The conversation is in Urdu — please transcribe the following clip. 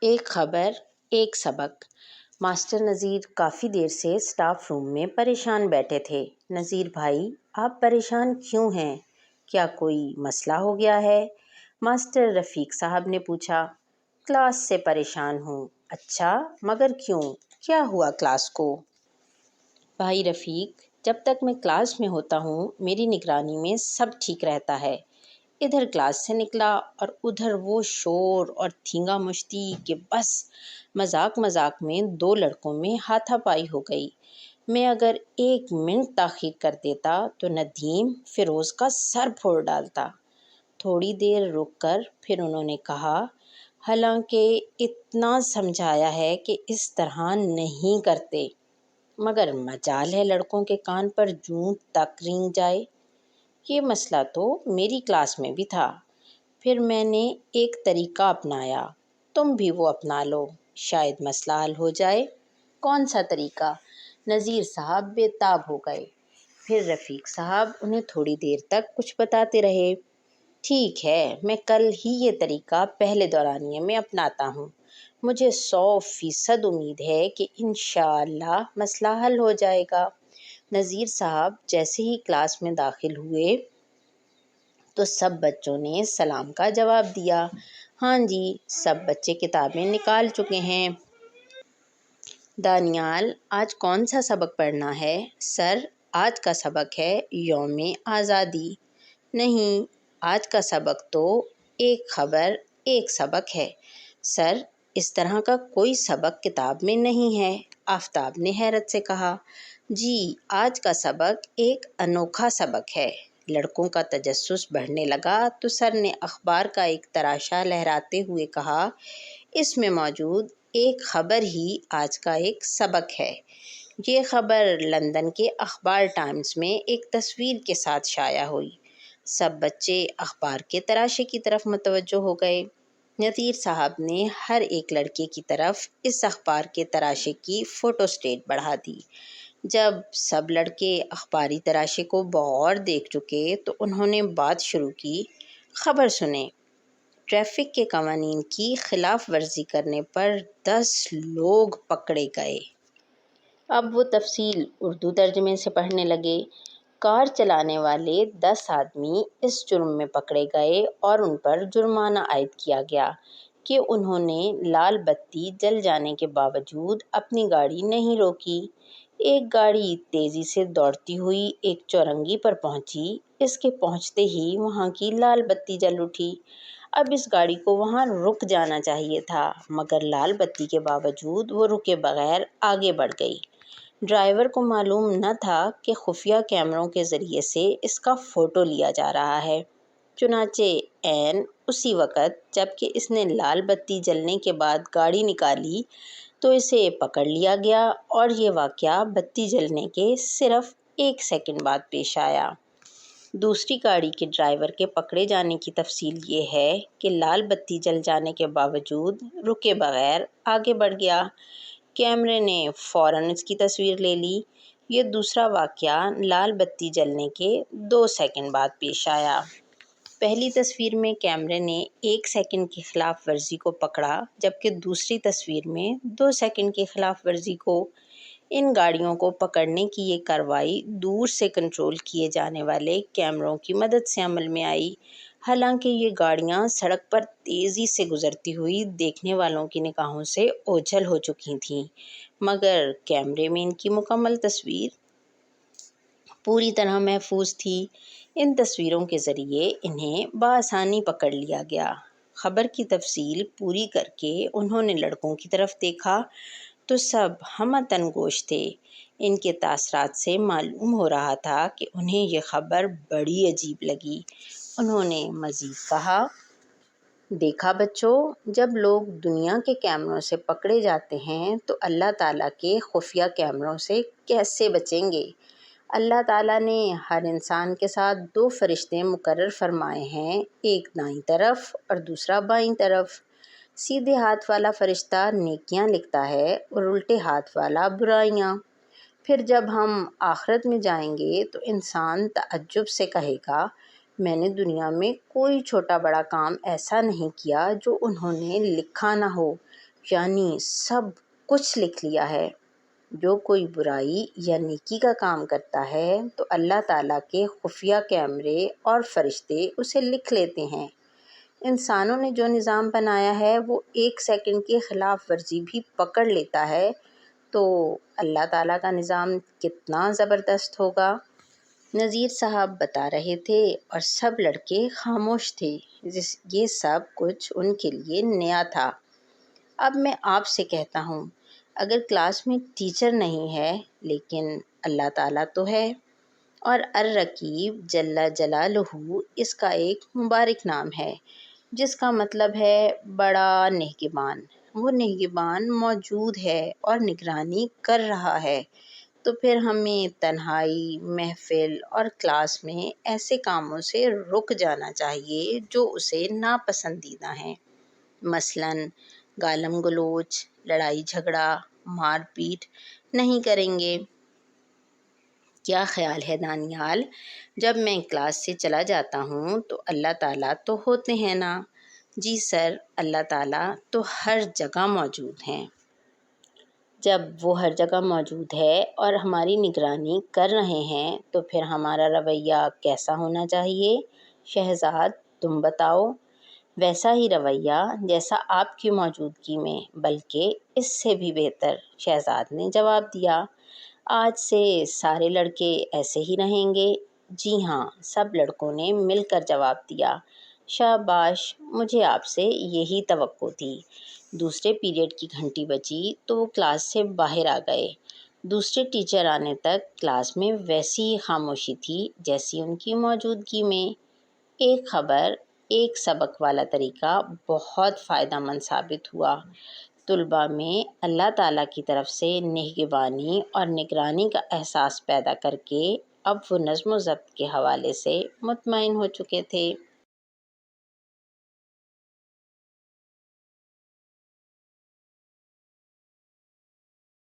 ایک خبر ایک سبق۔ ماسٹر نذیر کافی دیر سے اسٹاف روم میں پریشان بیٹھے تھے۔ نذیر بھائی، آپ پریشان کیوں ہیں؟ کیا کوئی مسئلہ ہو گیا ہے؟ ماسٹر رفیق صاحب نے پوچھا۔ کلاس سے پریشان ہوں۔ اچھا، مگر کیوں؟ کیا ہوا کلاس کو؟ بھائی رفیق، جب تک میں کلاس میں ہوتا ہوں میری نگرانی میں سب ٹھیک رہتا ہے۔ ادھر کلاس سے نکلا اور ادھر وہ شور اور تھینگا مشتی کہ بس مذاق مذاق میں 2 لڑکوں میں ہاتھا پائی ہو گئی۔ میں اگر 1 منٹ تاخیر کر دیتا تو ندیم فیروز کا سر پھوڑ ڈالتا۔ تھوڑی دیر رک کر پھر انہوں نے کہا، حالانکہ اتنا سمجھایا ہے کہ اس طرح نہیں کرتے، مگر مجال ہے لڑکوں کے کان پر جوں تک رینگ جائے۔ یہ مسئلہ تو میری کلاس میں بھی تھا، پھر میں نے ایک طریقہ اپنایا، تم بھی وہ اپنا لو، شاید مسئلہ حل ہو جائے۔ کون سا طریقہ؟ نذیر صاحب بے تاب ہو گئے۔ پھر رفیق صاحب انہیں تھوڑی دیر تک کچھ بتاتے رہے۔ ٹھیک ہے، میں کل ہی یہ طریقہ پہلے دورانیے میں اپناتا ہوں۔ مجھے 100% امید ہے کہ انشاءاللہ مسئلہ حل ہو جائے گا۔ نذیر صاحب جیسے ہی کلاس میں داخل ہوئے تو سب بچوں نے سلام کا جواب دیا۔ ہاں جی، سب بچے کتابیں نکال چکے ہیں۔ دانیال، آج کون سا سبق پڑھنا ہے؟ سر، آج کا سبق ہے یوم آزادی۔ نہیں، آج کا سبق تو ایک خبر ایک سبق ہے۔ سر، اس طرح کا کوئی سبق کتاب میں نہیں ہے، آفتاب نے حیرت سے کہا۔ جی، آج کا سبق ایک انوکھا سبق ہے۔ لڑکوں کا تجسس بڑھنے لگا تو سر نے اخبار کا ایک تراشا لہراتے ہوئے کہا، اس میں موجود ایک خبر ہی آج کا ایک سبق ہے۔ یہ خبر لندن کے اخبار ٹائمز میں ایک تصویر کے ساتھ شائع ہوئی۔ سب بچے اخبار کے تراشے کی طرف متوجہ ہو گئے۔ نذیر صاحب نے ہر ایک لڑکے کی طرف اس اخبار کے تراشے کی فوٹو اسٹیٹ بڑھا دی۔ جب سب لڑکے اخباری تراشے کو بغور دیکھ چکے تو انہوں نے بات شروع کی۔ خبر سنیں، ٹریفک کے قوانین کی خلاف ورزی کرنے پر 10 لوگ پکڑے گئے۔ اب وہ تفصیل اردو ترجمے سے پڑھنے لگے۔ کار چلانے والے 10 آدمی اس جرم میں پکڑے گئے اور ان پر جرمانہ عائد کیا گیا کہ انہوں نے لال بتی جل جانے کے باوجود اپنی گاڑی نہیں روکی۔ ایک گاڑی تیزی سے دوڑتی ہوئی ایک چورنگی پر پہنچی۔ اس کے پہنچتے ہی وہاں کی لال بتی جل اٹھی۔ اب اس گاڑی کو وہاں رک جانا چاہیے تھا، مگر لال بتی کے باوجود وہ رکے بغیر آگے بڑھ گئی۔ ڈرائیور کو معلوم نہ تھا کہ خفیہ کیمروں کے ذریعے سے اس کا فوٹو لیا جا رہا ہے، چنانچہ عین اسی وقت جب کہ اس نے لال بتی جلنے کے بعد گاڑی نکالی تو اسے پکڑ لیا گیا، اور یہ واقعہ بتی جلنے کے صرف 1 سیکنڈ بعد پیش آیا۔ دوسری گاڑی کے ڈرائیور کے پکڑے جانے کی تفصیل یہ ہے کہ لال بتی جل جانے کے باوجود رکے بغیر آگے بڑھ گیا۔ کیمرے نے فوراً اس کی تصویر لے لی۔ یہ دوسرا واقعہ لال بتی جلنے کے 2 سیکنڈ بعد پیش آیا۔ پہلی تصویر میں کیمرے نے 1 سیکنڈ کی خلاف ورزی کو پکڑا، جبکہ دوسری تصویر میں 2 سیکنڈ کی خلاف ورزی کو۔ ان گاڑیوں کو پکڑنے کی یہ کارروائی دور سے کنٹرول کیے جانے والے کیمروں کی مدد سے عمل میں آئی۔ حالانکہ یہ گاڑیاں سڑک پر تیزی سے گزرتی ہوئی دیکھنے والوں کی نگاہوں سے اوجھل ہو چکی تھیں، مگر کیمرے میں ان کی مکمل تصویر پوری طرح محفوظ تھی۔ ان تصویروں کے ذریعے انہیں بآسانی پکڑ لیا گیا۔ خبر کی تفصیل پوری کر کے انہوں نے لڑکوں کی طرف دیکھا تو سب ہمہ تنگوش تھے۔ ان کے تاثرات سے معلوم ہو رہا تھا کہ انہیں یہ خبر بڑی عجیب لگی۔ انہوں نے مزید کہا، دیکھا بچوں، جب لوگ دنیا کے کیمروں سے پکڑے جاتے ہیں تو اللہ تعالیٰ کے خفیہ کیمروں سے کیسے بچیں گے؟ اللہ تعالیٰ نے ہر انسان کے ساتھ 2 فرشتے مقرر فرمائے ہیں، ایک دائیں طرف اور دوسرا بائیں طرف۔ سیدھے ہاتھ والا فرشتہ نیکیاں لکھتا ہے اور الٹے ہاتھ والا برائیاں۔ پھر جب ہم آخرت میں جائیں گے تو انسان تعجب سے کہے گا، میں نے دنیا میں کوئی چھوٹا بڑا کام ایسا نہیں کیا جو انہوں نے لکھا نہ ہو۔ یعنی سب کچھ لکھ لیا ہے۔ جو کوئی برائی یا نیکی کا کام کرتا ہے تو اللہ تعالیٰ کے خفیہ کیمرے اور فرشتے اسے لکھ لیتے ہیں۔ انسانوں نے جو نظام بنایا ہے وہ 1 سیکنڈ کی خلاف ورزی بھی پکڑ لیتا ہے، تو اللہ تعالیٰ کا نظام کتنا زبردست ہوگا۔ نذیر صاحب بتا رہے تھے اور سب لڑکے خاموش تھے۔ یہ سب کچھ ان کے لیے نیا تھا۔ اب میں آپ سے کہتا ہوں، اگر کلاس میں ٹیچر نہیں ہے لیکن اللہ تعالیٰ تو ہے، اور الرقیب جل جلالہ اس کا ایک مبارک نام ہے، جس کا مطلب ہے بڑا نگہبان۔ وہ نگہبان موجود ہے اور نگرانی کر رہا ہے، تو پھر ہمیں تنہائی، محفل اور کلاس میں ایسے کاموں سے رک جانا چاہیے جو اسے ناپسندیدہ ہیں۔ مثلاً گالم گلوچ، لڑائی جھگڑا، مار پیٹ نہیں کریں گے۔ کیا خیال ہے دانیال، جب میں کلاس سے چلا جاتا ہوں تو اللہ تعالیٰ تو ہوتے ہیں نا؟ جی سر، اللہ تعالیٰ تو ہر جگہ موجود ہیں۔ جب وہ ہر جگہ موجود ہے اور ہماری نگرانی کر رہے ہیں تو پھر ہمارا رویہ کیسا ہونا چاہیے؟ شہزاد تم بتاؤ۔ ویسا ہی رویہ جیسا آپ کی موجودگی میں، بلکہ اس سے بھی بہتر، شہزاد نے جواب دیا۔ آج سے سارے لڑکے ایسے ہی رہیں گے؟ جی ہاں، سب لڑکوں نے مل کر جواب دیا۔ شاباش، مجھے آپ سے یہی توقع تھی۔ دوسرے پیریڈ کی گھنٹی بجی تو وہ کلاس سے باہر آ گئے۔ دوسرے ٹیچر آنے تک کلاس میں ویسی ہی خاموشی تھی جیسی ان کی موجودگی میں۔ ایک خبر ایک سبق والا طریقہ بہت فائدہ مند ثابت ہوا۔ طلباء میں اللہ تعالیٰ کی طرف سے نگہبانی اور نگرانی کا احساس پیدا کر کے اب وہ نظم و ضبط کے حوالے سے مطمئن ہو چکے تھے۔